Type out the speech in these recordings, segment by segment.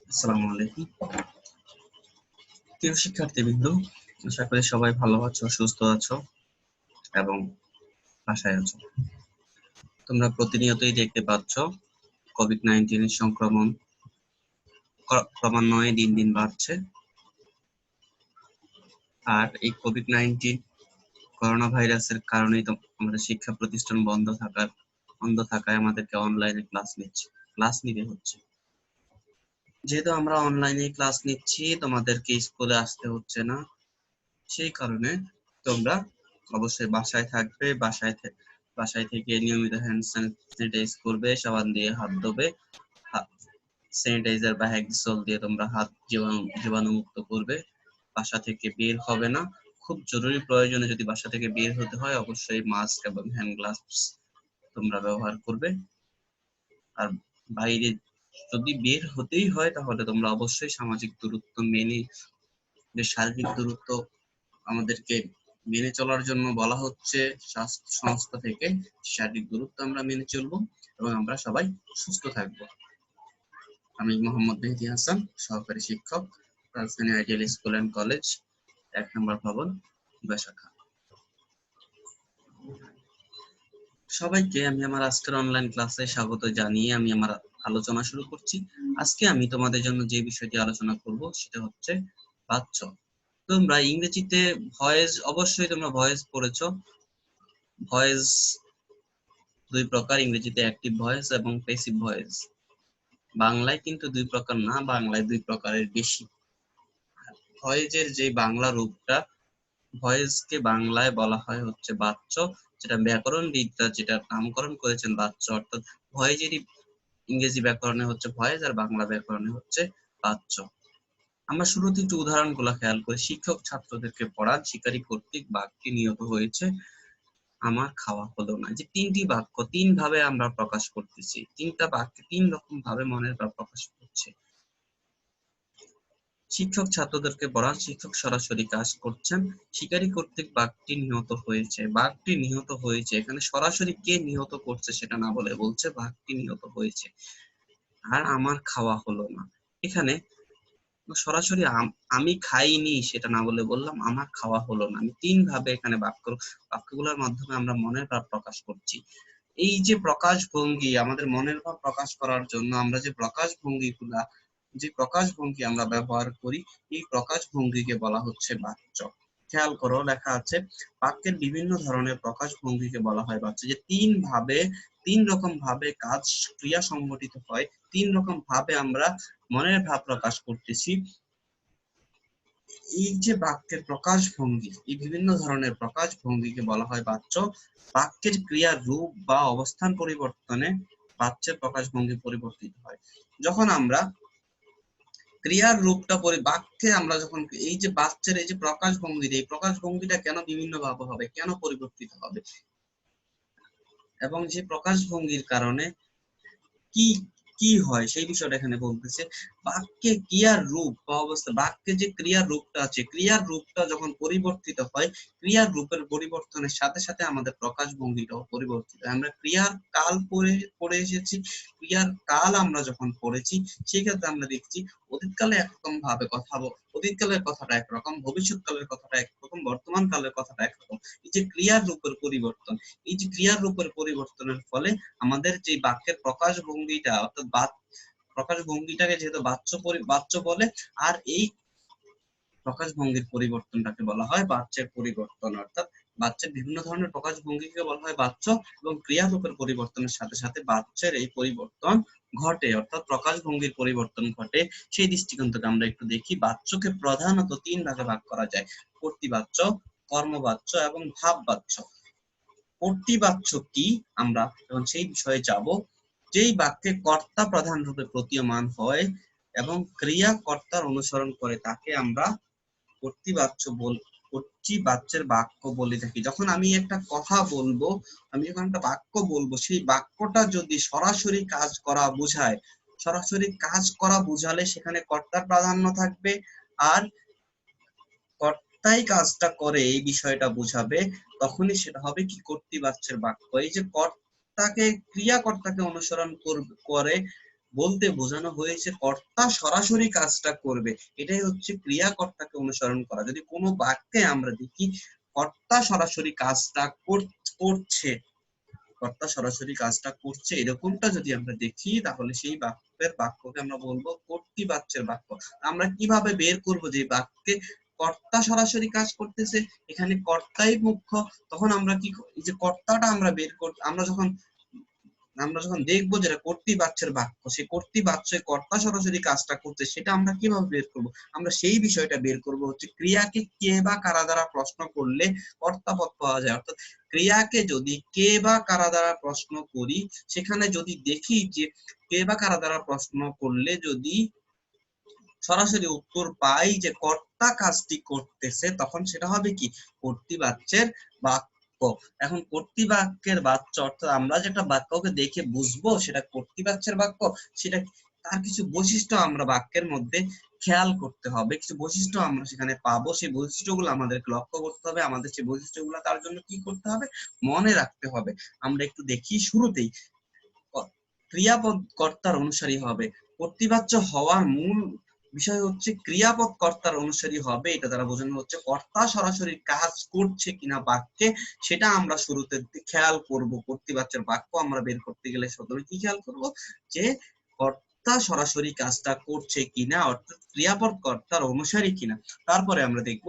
আসসালামু আলাইকুম। প্রিয় শিক্ষার্থীবৃন্দ, আশা করি সবাই ভালো আছো, সুস্থ আছো এবং বাসায় আছো। তোমরা প্রতিনিয়তই দেখতে পাচ্ছ কোভিড-19 সংক্রমণ ক্রমান্বয়ে দিন দিন বাড়ছে। আর এই কোভিড-19 করোনা ভাইরাসের কারণেই তো আমাদের শিক্ষা প্রতিষ্ঠান বন্ধ থাকায় আমাদেরকে অনলাইনে ক্লাস নিতে হচ্ছে। যেহেতু আমরা অনলাইনে ক্লাস নিচ্ছি, তোমাদেরকে স্কুলে আসতে হচ্ছে না, সেই কারণে তোমরা অবশ্যই বাসায় থাকবে। বাসায় থেকে নিয়মিত হ্যান্ড স্যানিটাইজ করবে, সাবান দিয়ে হাত ধোবে, স্যানিটাইজার বা হ্যাক্সল দিয়ে তোমরা হাত জীবাণুমুক্ত করবে। বাসা থেকে বের হবে না। খুব জরুরি প্রয়োজনে যদি বাসা থেকে বের হতে হয়, অবশ্যই মাস্ক এবং হ্যান্ড গ্লাভস তোমরা ব্যবহার করবে। আর বাইরে যদি বের হতেই হয়, তাহলে তোমরা অবশ্যই সামাজিক দূরত্ব মেনে, যে শারীরিক দূরত্ব আমাদেরকে মেনে চলার জন্য বলা হচ্ছে স্বাস্থ্য সংস্থা থেকে, শারীরিক দূরত্ব আমরা মেনে চলবো এবং আমরা সবাই সুস্থ থাকবো। আমি মোহাম্মদ মেহেদী হাসান, সহকারী শিক্ষক, রাজধানী আইডিয়াল স্কুল অ্যান্ড কলেজ, ১ নম্বর ভবন, শাখা। সবাইকে আমি আমার আজকের অনলাইন ক্লাসে স্বাগত জানিয়ে আমি আমার আলোচনা শুরু করছি। আজকে আমি তোমাদের জন্য যে বিষয়টি আলোচনা করব সেটা হচ্ছে বাচ্য। তোমরা ইংরেজিতে অবশ্যই তোমরা ভয়েস পড়েছো। ভয়েস দুই প্রকার, ইংরেজিতে অ্যাক্টিভ ভয়েস এবং প্যাসিভ ভয়েস। বাংলায় কিন্তু দুই প্রকার না, বাংলায় দুই প্রকারের বেশি। ভয়েসের যে বাংলা রূপটা, ভয়েসকে বাংলায় বলা হয় হচ্ছে বাচ্য, যেটা ব্যাকরণবিদরা যেটা নামকরণ করেছেন বাচ্য, অর্থাৎ ভয়েসেরই ইংরেজি ব্যাকরণে হচ্ছে ভয়েস আর বাংলা ব্যাকরণে হচ্ছে বাচ্য। আমরা শুরুতে একটু উদাহরণগুলো খেয়াল করি। শিক্ষক ছাত্রদেরকে পড়ান, শিকারী কর্তৃক বাঘটি নিহত হয়েছে, আমার খাওয়া হলো না। যে তিনটি বাক্য তিন ভাবে আমরা প্রকাশ করতেছি, তিনটা বাক্যে তিন রকম ভাবে মনের ভাব প্রকাশ করছে। শিক্ষক ছাত্রদেরকে পড়ান, শিক্ষক সরাসরি কাজ করছেন, শিকারী কর্তৃক বাঘটি নিহত হয়েছে। বাঘটি নিহত হয়েছে, এখানে সরাসরি কে নিহত করছে সেটা না বলে বলছে বাঘটি নিহত হয়েছে। আর আমার খাওয়া হলো না, এখানে সরাসরি আমি খাইনি সেটা না বলে বললাম আমার খাওয়া হলো না। আমি তিন ভাবে এখানে বাক্যগুলোর মাধ্যমে আমরা মনের ভাব প্রকাশ করছি। এই যে প্রকাশ ভঙ্গি, আমাদের মনের ভাব প্রকাশ করার জন্য আমরা যে প্রকাশ ভঙ্গি আমরা ব্যবহার করি, এই প্রকাশ ভঙ্গিকে বলা হচ্ছে বাচ্য। খেয়াল করো, লেখা আছে বাক্যের বিভিন্ন ধরনের প্রকাশ ভঙ্গিকে বলা হয় বাচ্য। যে তিন রকম ভাবে ক্রিয়া সংগঠিত হয়, তিন রকম ভাবে আমরা মনের ভাব প্রকাশ করতেছি। এই যে বাক্যের প্রকাশ ভঙ্গি, এই বিভিন্ন ধরনের প্রকাশ ভঙ্গিকে বলা হয় বাচ্য। বাক্যের ক্রিয়ার রূপ বা অবস্থান পরিবর্তনে বাচ্যের প্রকাশ ভঙ্গি পরিবর্তিত হয়। যখন আমরা ক্রিয়ার রূপটা বাক্যে আমরা যখন এই যে বাচ্চের এই যে প্রকাশ ভঙ্গিটা, এই প্রকাশ ভঙ্গিটা কেন বিভিন্ন ভাবে হবে, কেন পরিবর্তিত হবে, এবং যে প্রকাশ ভঙ্গির কারণে কি কি হয় সেই বিষয়টা এখানে বলতেছে। বাক্যে ক্রিয়ার রূপ বা অবস্থা, বাক্যে যে ক্রিয়ার রূপটা আছে, ক্রিয়ার রূপটা যখন পরিবর্তিত হয়, ক্রিয়ার রূপের পরিবর্তনের সাথে সাথে আমাদের প্রকাশ ভঙ্গিটাও পরিবর্তিত হয়। আমরা ক্রিয়ার কাল পড়ে এসেছি, ক্রিয়ার কাল আমরা যখন পড়েছি সেই ক্ষেত্রে আমরা দেখছি অতীতকালে একরকম ভাবে অতীতকালের কথাটা একরকম, ভবিষ্যৎকালের কথাটা একরকম, বর্তমান কালের কথাটা একরকম। এই যে ক্রিয়ার রূপের পরিবর্তন, এই যে ক্রিয়ার রূপের পরিবর্তনের ফলে আমাদের যে বাক্যের প্রকাশ ভঙ্গিটা, অর্থাৎ প্রকাশ ভঙ্গিটাকে যেহেতু বাচ্য বলে, আর এই প্রকাশ ভঙ্গির পরিবর্তনটাকে বলা হয় বাচ্যের পরিবর্তন। অর্থাৎ বাচ্চের বিভিন্ন ধরনের প্রকাশ ভঙ্গিকে বলা হয় বাচ্য, এবং ক্রিয়া রূপের পরিবর্তনের সাথে সাথে বাচ্চের এই পরিবর্তন ঘটে, অর্থাৎ প্রকাশ ভঙ্গির পরিবর্তন ঘটে। সেই দৃষ্টিকোণ থেকে আমরা একটু দেখি, বাচ্যকে প্রধানত তিন ভাগে ভাগ করা যায়: কর্তৃবাচ্য, কর্মবাচ্য এবং ভাববাচ্য। কর্তৃবাচ্য কি, আমরা এখন সেই বিষয়ে যাব। যেই বাক্যে কর্তা প্রধান রূপে প্রতীয়মান হয় এবং ক্রিয়া কর্তার অনুসরণ করে তাকে আমরা কর্তৃবাচ্যের বাক্য বলে থাকি। যখন আমি একটা কথা বলবো, আমি যখন একটা বাক্য বলবো, সেই বাক্যটা যদি সরাসরি কাজ করা বোঝায়, সরাসরি কাজ করা বোঝালে সেখানে কর্তার প্রাধান্য থাকবে, আর কর্তাই কাজটা করে এই বিষয়টা বোঝাবে, তখনই সেটা হবে কি কর্তৃবাচ্যের বাক্য। এই যে কর্তাকে, ক্রিয়াকর্তাকে অনুসরণ করে বলতে বোঝানো হয়েছে কর্তা সরাসরি কাজটা করবে, এটাই হচ্ছে ক্রিয়াকর্তাকে অনুসরণ করা। যদি কোনো বাক্যে আমরা দেখি কর্তা সরাসরি কাজটা করছে, কর্তা সরাসরি কাজটা করছে এরকমটা যদি আমরা দেখি, তাহলে সেই বাক্যকে আমরা বলবো কর্তৃবাচ্যের বাক্য। আমরা কিভাবে বের করব যে বাক্যে কর্তা সরাসরি কাজ করতেছে, এখানে কর্তাই মুখ্য, তখন আমরা কি এই যে কর্তাটা আমরা বের করতে, আমরা যখন দেখবো যেটা কর্তৃবাচ্যের বাক্য, সেই কর্তৃবাচ্যে কর্তা সরাসরি কাজটা করছে, সেটা আমরা কিভাবে বের করব? আমরা সেই বিষয়টা বের করব হচ্ছে ক্রিয়াকে কে বা কারা দ্বারা প্রশ্ন করলে কর্তাপদ পাওয়া যায়। অর্থাৎ ক্রিয়াকে যদি কে বা কারা দ্বারা প্রশ্ন করি, সেখানে যদি দেখি যে কে বা কারা দ্বারা প্রশ্ন করলে যদি সরাসরি উত্তর পাই যে কর্তা কাজটি করতেছে, তখন সেটা হবে কি কর্তৃবাচ্যের বাক্য। এখন কর্তৃবাক্যের বাচ্য অর্থাৎ আমরা যেটা বাক্যকে দেখে বুঝবো সেটা কর্তৃবাচ্যের বাক্য, সেটা তার কিছু বৈশিষ্ট্য আমরা বাক্যের মধ্যে খেয়াল করতে হবে, কিছু বৈশিষ্ট্য আমরা সেখানে পাবো, সেই বৈশিষ্ট্যগুলো আমাদেরকে লক্ষ্য করতে হবে, আমাদের সেই বৈশিষ্ট্যগুলো তার জন্য কি করতে হবে, মনে রাখতে হবে। আমরা একটু দেখি শুরুতেই ক্রিয়াপদ কর্তার অনুসারী হবে। কর্তৃবাচ্য হওয়ার মূল বিষয় হচ্ছে ক্রিয়াপদ কর্তার অনুসারী হবে, এটা দ্বারা বোঝানো হচ্ছে কর্তা সরাসরি কাজ করছে কিনা বাক্যে, সেটা আমরা শুরুতে খেয়াল করব। কর্তৃবাচ্যের বাক্য আমরা বের করতে গেলে প্রথমে কি খেয়াল করব, যে কর্তা সরাসরি কাজটা করছে কিনা, অর্থাৎ ক্রিয়াপদ কর্তার অনুসারী কিনা। তারপরে আমরা দেখব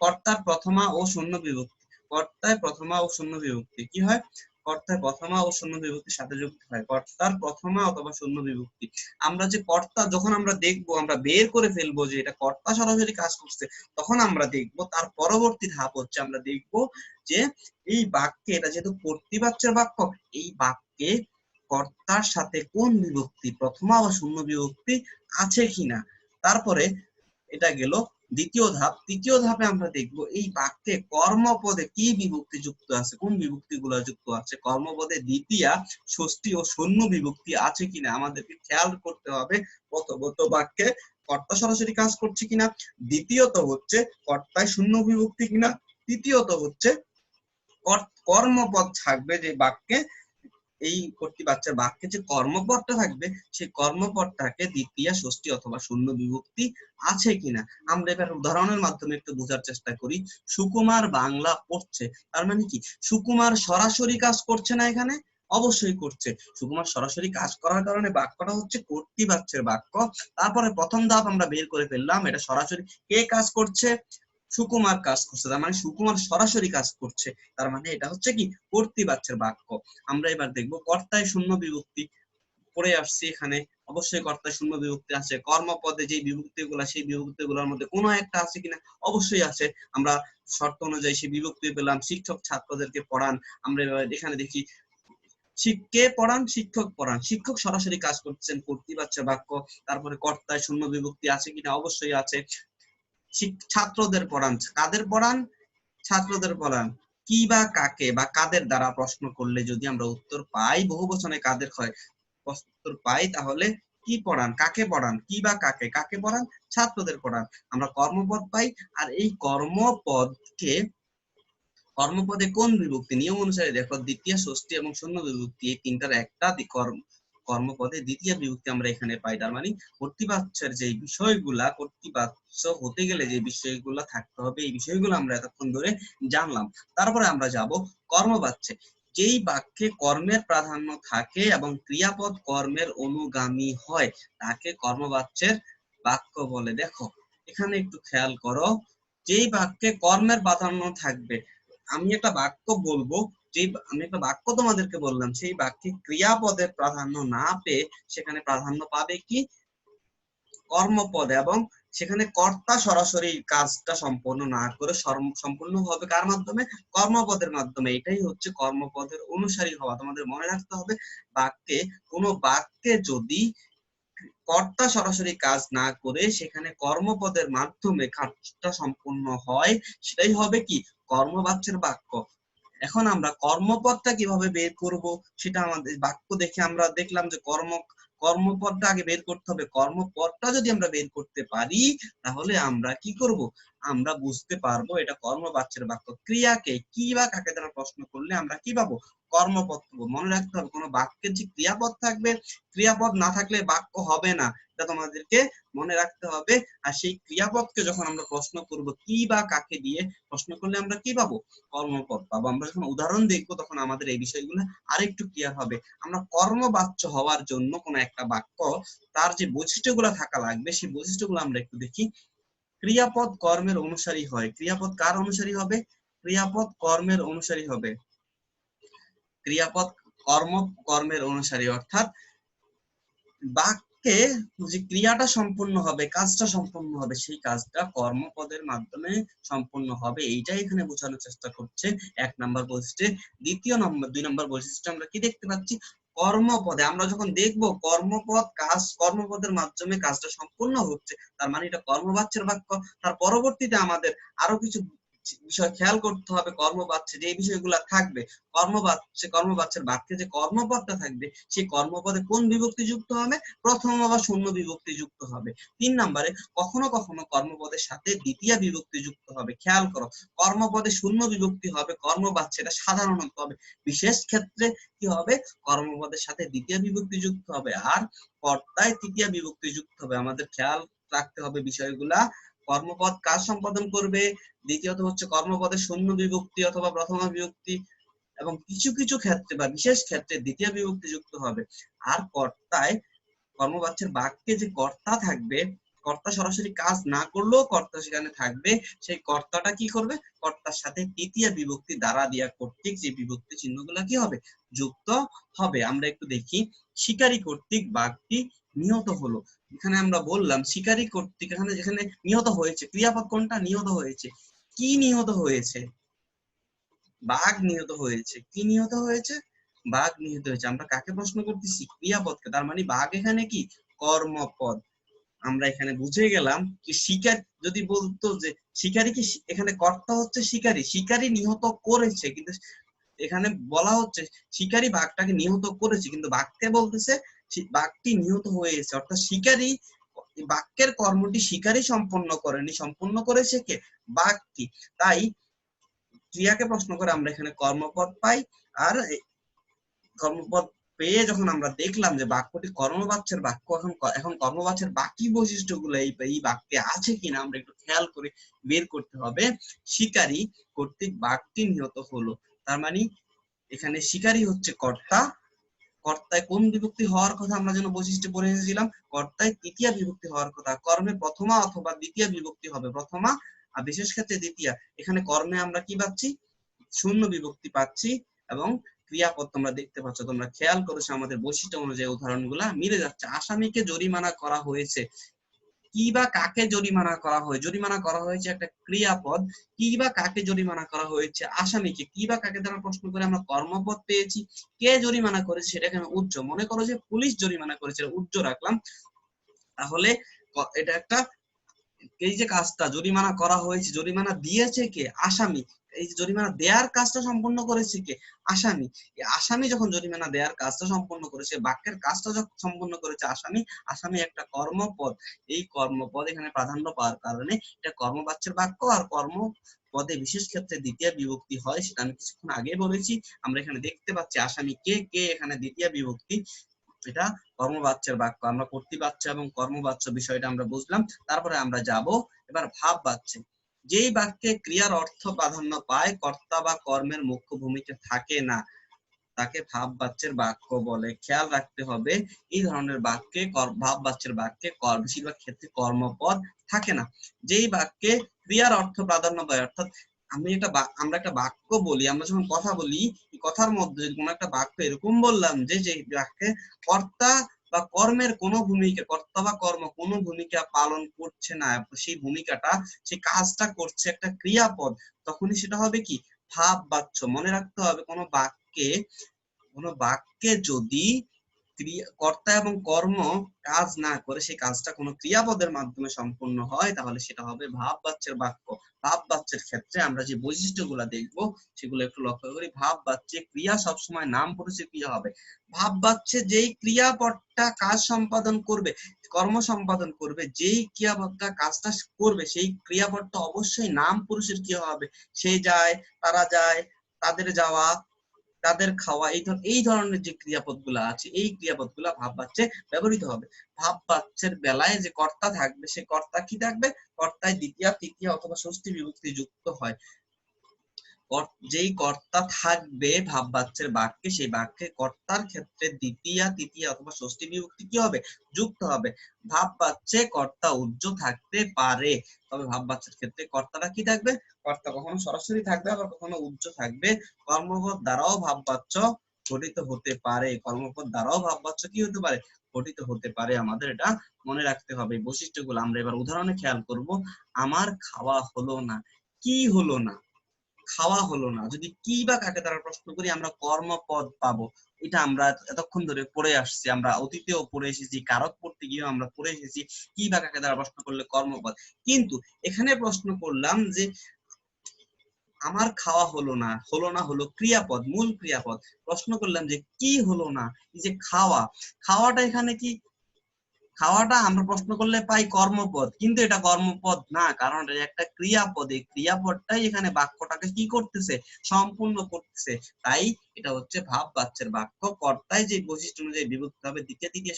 কর্তার প্রথমা ও শূন্য বিভক্তি। কর্তায় প্রথমা ও শূন্য বিভক্তি কি হয়, কর্তায় প্রথমা ও শূন্য বিভক্তির সাথে যুক্ত হয় কর্তার প্রথমা অথবা শূন্য বিভক্তি। আমরা যে কর্তা যখন আমরা দেখবো, আমরা বের করে ফেলবো যে এটা কর্তা সরাসরি কাজ করছে, তখন আমরা দেখব তার পরবর্তী ধাপ হচ্ছে আমরা দেখব যে এই বাক্যে, এটা যেহেতু কর্তৃবাচ্যের বাক্য, এই বাক্যে কর্তার সাথে কোন বিভক্তি, প্রথমা বা শূন্য বিভক্তি আছে কিনা। তারপরে এটা গেল দ্বিতীয় ধাপ। তৃতীয় ধাপে আমরা দেখব এই বাক্যে কর্মপদে কি বিভক্তি যুক্ত আছে, কোন বিভক্তিগুলো যুক্ত আছে। কর্মপদে দ্বিতীয়া, ষষ্ঠী ও শূন্য বিভক্তি আছে কিনা আমাদেরকে খেয়াল করতে হবে। প্রথমত বাক্যে কর্তা সরাসরি কাজ করছে কিনা, দ্বিতীয়ত হচ্ছে কর্তায় শূন্য বিভক্তি কিনা, তৃতীয়ত হচ্ছে কর্মপদ থাকবে যে বাক্যে, এই কর্তৃবাচ্যের বাক্যে যে কর্মপদটা থাকবে, সেই কর্মপদটাকে দ্বিতীয়া, ষষ্ঠী অথবা শূন্য বিভক্তি আছে কিনা। আমরা এবার উদাহরণের মাধ্যমে একটু বোঝার চেষ্টা করি। সুকুমার বাংলা পড়ছে, তার মানে কি সুকুমার সরাসরি কাজ করছে না এখানে, অবশ্যই করছে। সুকুমার সরাসরি কাজ করার কারণে বাক্যটা হচ্ছে কর্তৃবাচ্যের বাক্য। তারপরে প্রথম ধাপ আমরা বের করে ফেললাম, এটা সরাসরি কে কাজ করছে, সুকুমার কাজ করছে, তার মানে সুকুমার সরাসরি কাজ করছে, তার মানে এটা হচ্ছে কি কর্তৃবাচ্যের বাক্য। আমরা এবার দেখব কর্তায় শূন্য বিভক্তি পড়ে আসছে, এখানে অবশ্যই কর্তায় শূন্য বিভক্তি আছে। কর্মপদে যে বিভক্তিগুলো, সেই বিভক্তিগুলোর মধ্যে কোনো একটা আছে কিনা, অবশ্যই আছে। আমরা শর্ত অনুযায়ী সেই বিভক্তি পেলাম। শিক্ষক ছাত্রদেরকে পড়ান, আমরা এখানে দেখি কে পড়ান, শিক্ষক পড়ান, শিক্ষক সরাসরি কাজ করছেন, কর্তৃবাচ্যের বাক্য। তারপরে কর্তায় শূন্য বিভক্তি আছে কিনা, অবশ্যই আছে। ছাত্রদের পড়ান, কাদের পড়ান, ছাত্রদের পড়ান। কি বা কাকে বা কাদের দ্বারা প্রশ্ন করলে যদি আমরা উত্তর পাই, বহুবচনে কাদের হয়, উত্তর পাই, তাহলে কি পড়ান, কাকে পড়ান, কি বা কাকে, কাকে পড়ান, ছাত্রদের পড়ান। আমরা কর্মপদ পাই। আর এই কর্মপদে কোন বিভক্তি, নিয়ম অনুসারে দেখো দ্বিতীয়, ষষ্ঠী এবং শূন্য বিভক্তি, এই তিনটার একটা কর্মপদে দ্বিতীয় বিভক্তি আমরা এখানে পাই। তার মানে কর্তৃবাচ্যের যে বিষয়গুলা, কর্তৃবাচ্য হতে গেলে যে বিষয়গুলা থাকতে হবে, এই বিষয়গুলো আমরা এতক্ষণ ধরে জানলাম। তারপরে আমরা যাব কর্মবাচ্যে। যেই বাক্যে কর্মের প্রাধান্য থাকে এবং ক্রিয়াপদ কর্মের অনুগামী হয়, তাকে কর্মবাচ্যের বাক্য বলে। দেখো এখানে একটু খেয়াল করো, যেই বাক্যে কর্মের প্রাধান্য থাকবে, আমি একটা বাক্য বলবো, আমি একটা বাক্য তোমাদেরকে বললাম, সেই বাক্যে ক্রিয়াপদের প্রাধান্য না পেয়ে সেখানে প্রাধান্য পাবে কি কর্মপদ, এবং সেখানে কর্তা সরাসরি কাজটা সম্পন্ন না করে সম্পূর্ণ হবে কার মাধ্যমে, কর্মপদের মাধ্যমে। এটাই হচ্ছে কর্মপদের অনুসারী হওয়া। তোমাদের মনে রাখতে হবে, কোনো বাক্যে যদি কর্তা সরাসরি কাজ না করে সেখানে কর্মপদের মাধ্যমে কাজটা সম্পূর্ণ হয়, সেটাই হবে কি কর্মবাচ্যের বাক্য। এখন আমরা কর্মপদটা কিভাবে বের করব, সেটা আমাদের বাক্য দেখে আমরা দেখলাম যে কর্মপদটা আগে বের করতে হবে। কর্মপদটা যদি আমরা বের করতে পারি, তাহলে আমরা কি করব, আমরা বুঝতে পারবো এটা কর্মবাচ্যের বাক্য। ক্রিয়াকে কি বা কাকে দ্বারা প্রশ্ন করলে আমরা কি পাবো? কর্মপদ পাবো। মনে রাখতে হবে কোনো বাক্যের যে ক্রিয়াপদ থাকবে, ক্রিয়াপদ না থাকলে বাক্য হবে না, এটা তোমাদেরকে মনে রাখতে হবে। আর সেই ক্রিয়াপদকে যখন আমরা প্রশ্ন করব কি বা কাকে দিয়ে প্রশ্ন করলে আমরা কি পাবো? কর্মপদ পাবো। আমরা যখন উদাহরণ দেখবো তখন আমাদের এই বিষয়গুলো আরেকটু ক্লিয়ার হবে। আমরা কর্মবাচ্য হওয়ার জন্য কোনো একটা বাক্য তার যে বৈশিষ্ট্যগুলো থাকা লাগবে সেই বৈশিষ্ট্যগুলো আমরা একটু দেখি। ক্রিয়াপদ কর্মের অনুসারী হয়। ক্রিয়াপদ কার অনুসারী হবে? ক্রিয়াপদ কর্মের অনুসারী হবে। ক্রিয়াপদ কর্মের অনুসারী, অর্থাৎ বাক্যে যে ক্রিয়াটা সম্পূর্ণ হবে, কাজটা সম্পূর্ণ হবে, সেই কাজটা কর্মপদের মাধ্যমে সম্পূর্ণ হবে, এইটাই এখানে বোঝানোর চেষ্টা করছে 1 নম্বর বৈশিষ্ট্যে। 2 নম্বর বৈশিষ্ট্য আমরা কি দেখতে পাচ্ছি? কর্মপদে আমরা যখন দেখব কর্মপদ কাজ, কর্মপদের মাধ্যমে কাজটা সম্পূর্ণ হচ্ছে, তার মানে এটা কর্মবাচ্যের বাক্য। তার পরবর্তীতে আমাদের আরো কিছু বিষয় খেয়াল করতে হবে। কর্মবাচ্যে যে বিষয়গুলো থাকবে, কর্মবাচ্যের বাক্যে যে কর্মপদটা থাকবে সেই কর্মপদে কোন বিভক্তি যুক্ত হবে? প্রথম বা শূন্য বিভক্তি যুক্ত হবে। 3 নম্বরে কখনো কখনো কর্মপদের সাথে দ্বিতীয় বিভক্তি যুক্ত হবে। খেয়াল করো, কর্মপদে শূন্য বিভক্তি হবে কর্মবাচ্যে, এটা সাধারণত হবে। বিশেষ ক্ষেত্রে কি হবে? কর্মপদের সাথে দ্বিতীয় বিভক্তি যুক্ত হবে আর কর্তায় তৃতীয় বিভক্তি যুক্ত হবে। আমাদের খেয়াল রাখতে হবে বিষয়গুলা। কর্মপদ কাজ সম্পাদন করবে, দ্বিতীয়ত হচ্ছে কর্মপদের শূন্য বিভক্তি অথবা প্রথম বিভক্তি, এবং কিছু কিছু ক্ষেত্রে বা বিশেষ ক্ষেত্রে দ্বিতীয় বিভক্তি যুক্ত হবে। আর কর্তায়, কর্মবাচ্যের বাক্যে যে কর্তা থাকবে, কর্তা সরাসরি কাজ না করলেও কর্তা সেখানে থাকবে, সেই কর্তাটা কি করবে? কর্তার সাথে তৃতীয় বিভক্তি দ্বারা দিয়া কর্তৃক যে বিভক্তি চিহ্নগুলো কি হবে? যুক্ত হবে। আমরা একটু দেখি, শিকারী কর্তৃক বাঘটি নিহত হলো। এখানে আমরা বললাম শিকারী কর্তৃক, এখানে যেখানে নিহত হয়েছে, ক্রিয়াপদ কোনটা? নিহত হয়েছে। কি নিহত হয়েছে? বাঘ নিহত হয়েছে। কি নিহত হয়েছে? বাঘ নিহত হয়েছে। আমরা কাকে প্রশ্ন করতেছি? ক্রিয়াপদকে। তার মানে বাঘ এখানে কি? কর্মপদ। আমরা এখানে বুঝে গেলাম কি, শিকার যদি বলতো যে শিকারী কি, এখানে কর্তা হচ্ছে শিকারী, শিকারী নিহত করেছে, কিন্তু এখানে বলা হচ্ছে শিকারী বাঘটাকে নিহত করেছে, কিন্তু বাঘকে বলতেছে বাঘটি নিহত হয়েছে। অর্থাৎ শিকারী, বাক্যের কর্মটি শিকারী সম্পন্ন করেনি, সম্পন্ন করেছে কে? বাঘটি। তাই ক্রিয়াকে প্রশ্ন করে আমরা এখানে কর্মপদ পাই। আর কর্মপদ পেয়ে যখন আমরা দেখলাম যে বাক্যটি কর্মবাচ্যের বাক্য, এখন কর্মবাচ্যের বাকি বৈশিষ্ট্যগুলো এই বাক্যে আছে কিনা আমরা একটু খেয়াল করে বের করতে হবে। শিকারী কর্তৃক বাঘটি নিহত হলো, তার মানে এখানে শিকারী হচ্ছে কর্তা। কর্তায় কোন বিভক্তি হওয়ার কথা আমরা যেন বৈশিষ্ট্য পড়ে এসেছিলাম? কর্তায় তৃতীয় বিভক্তি হওয়ার কথা। কর্মে প্রথমা অথবা দ্বিতীয় বিভক্তি হবে, প্রথমা আর বিশেষ ক্ষেত্রে দ্বিতীয়। এখানে কর্মে আমরা কি পাচ্ছি? শূন্য বিভক্তি পাচ্ছি। এবং ক্রিয়াপদ তোমরা দেখতে পাচ্ছ, তোমরা খেয়াল করেছো আমাদের বৈশিষ্ট্য অনুযায়ী উদাহরণগুলা মিলে যাচ্ছে। আসামিকে জরিমানা করা হয়েছে। কি বা কাকে জরিমানা করা হয়? জরিমানা করা হয়েছে একটা ক্রিয়াপদ। কি বা কাকে জরিমানা করা হয়েছে? আসামিকে। কি বা কাকে দ্বারা প্রশ্ন করে আমরা কর্মপদ পেয়েছি। কে জরিমানা করেছে সেটা এখানে উজ্জ। মনে করো যে পুলিশ জরিমানা করেছে, উজ্জ রাখলাম। তাহলে এটা একটা, এই যে কাজটা জরিমানা করা হয়েছে, জরিমানা দিয়েছে কে? আসামি। এই যে জরিমানা দেওয়ার কাজটা সম্পন্ন করেছে কে? আসামি। এই আসামি যখন জরিমানা দেওয়ার কাজটা সম্পন্ন করেছে, বাক্যের কাজটা যখন সম্পন্ন করেছে আসামি, আসামি একটা কর্মপদ। এই কর্মপদ এখানে প্রাধান্য পাওয়ার কারণে এটা কর্মবাচ্যের বাক্য। আর কর্মপদে বিশেষ ক্ষেত্রে দ্বিতীয় বিভক্তি হয়, সেটা আমি কিছুক্ষণ আগে বলেছি। আমরা এখানে দেখতে পাচ্ছি আসামি কে, কে এখানে দ্বিতীয় বিভক্তি। এটা কর্মবাচ্যের বাক্য। আমরা কর্তৃবাচ্য এবং কর্মবাচ্য বিষয়টা আমরা বুঝলাম। তারপরে আমরা যাব এবার ভাব বাচ্যে। যেই বাক্যে ক্রিয়ার অর্থ প্রাধান্য পায়, কর্তা বা কর্মের মুখ্য ভূমিকা থাকে না, তাকে ভাব বাচ্যের বাক্য বলে। খেয়াল রাখতে হবে এই ধরনের বাক্যে, ভাব বাচ্যের বাক্যে বেশিরভাগ ক্ষেত্রে কর্মপদ থাকে না। যেই বাক্যে ক্রিয়ার অর্থ প্রাধান্য পায়, অর্থাৎ আমরা একটা বাক্য বলি, আমরা যখন কথা বলি, এই কথার মধ্যে কোন একটা বাক্য এরকম বললাম যে যে বাক্যে কর্তা বা কর্মের কোনো ভূমিকা, কর্তা বা কর্ম কোনো ভূমিকা পালন করছে না, সেই ভূমিকাটা, সেই কাজটা করছে একটা ক্রিয়াপদ, তখনই সেটা হবে কি? ভাব বাচ্য। মনে রাখতে হবে কোনো বাক্যে যদি কর্তা এবং কর্ম কাজ না করে সেই কাজটা কোনো ক্রিয়াপদের মাধ্যমে সম্পূর্ণ হয়, তাহলে সেটা হবে ভাববাচ্যের বাক্য। ভাববাচ্যের ক্ষেত্রে আমরা যে বৈশিষ্ট্যগুলো দেখব সেগুলো একটু লক্ষ্য করি। ভাববাচ্যে ক্রিয়া সবসময় নাম পুরুষে ক্রিয়া হবে। ভাববাচ্যে যেই ক্রিয়াপদটা কাজ সম্পাদন করবে, কর্ম সম্পাদন করবে, যেই ক্রিয়াপদটা কাজটা করবে সেই ক্রিয়াপদটা অবশ্যই নাম পুরুষের ক্রিয়া হবে। সে যায়, তারা যায়, তাদের যাওয়া, তাদের খাওয়া, এই ধরনের যে ক্রিয়াপদগুলো আছে এই ক্রিয়াপদগুলো ভাববাচ্যে ব্যবহৃত হবে। ভাববাচ্যের বেলায় যে কর্তা থাকবে সে কর্তা কি থাকবে? কর্তায় দ্বিতীয়া তৃতীয়া অথবা ষষ্ঠী বিভক্তি যুক্ত হয়। যেই কর্তা থাকবে ভাববাচ্যের বাক্যে সেই বাক্যে কর্তার ক্ষেত্রে দ্বিতীয়া তৃতীয়া অথবা ষষ্ঠী বিভক্তি কি হবে? যুক্ত হবে। ভাববাচ্যে কর্তা উজ্জ থাকতে পারে, তবে ভাববাচ্যের ক্ষেত্রে কর্তাটা কি থাকবে? কর্তা কখনো সরাসরি থাকবে আবার কখনো উজ্জ থাকবে। কর্মপদ দ্বারাও ভাববাচ্য গঠিত হতে পারে। কর্মপদ দ্বারাও ভাববাচ্য কি হতে পারে? গঠিত হতে পারে। আমাদের এটা মনে রাখতে হবে বৈশিষ্ট্যগুলো। আমরা এবার উদাহরণে খেয়াল করব। আমার খাওয়া হলো না। কি হলো না? খাওয়া হলো না। যদি কি বা কাকে দ্বারা প্রশ্ন করি আমরা কর্মপদ পাবো। এটা আমরা এতক্ষণ ধরে পড়ে আসছি, আমরা অতীতেও পড়ে এসেছি, কারক পড়তে গিয়েও আমরা পড়ে এসেছি কি বা কাকে দ্বারা প্রশ্ন করলে কর্মপদ। কিন্তু এখানে প্রশ্ন করলাম যে আমার খাওয়া হলো না, হলো না হলো ক্রিয়াপদ, মূল ক্রিয়াপদ। প্রশ্ন করলাম যে কি হলো না, এই যে খাওয়া, খাওয়াটা এখানে কি? খাওয়াটা আমরা প্রশ্ন করলে পাই কর্মপদ, কিন্তু এটা কর্মপদ না, কারণ এটা একটা ক্রিয়াপদ। এই ক্রিয়াপদটাই এখানে বাক্যটাকে কি করতেছে? সম্পূর্ণ করতেছে। তাই এটা হচ্ছে ভাববাচ্যের বাক্য। কর্তায় যে বৈশিষ্ট্য অনুযায়ী বিভক্তি হবে দ্বিতীয় তৃতীয়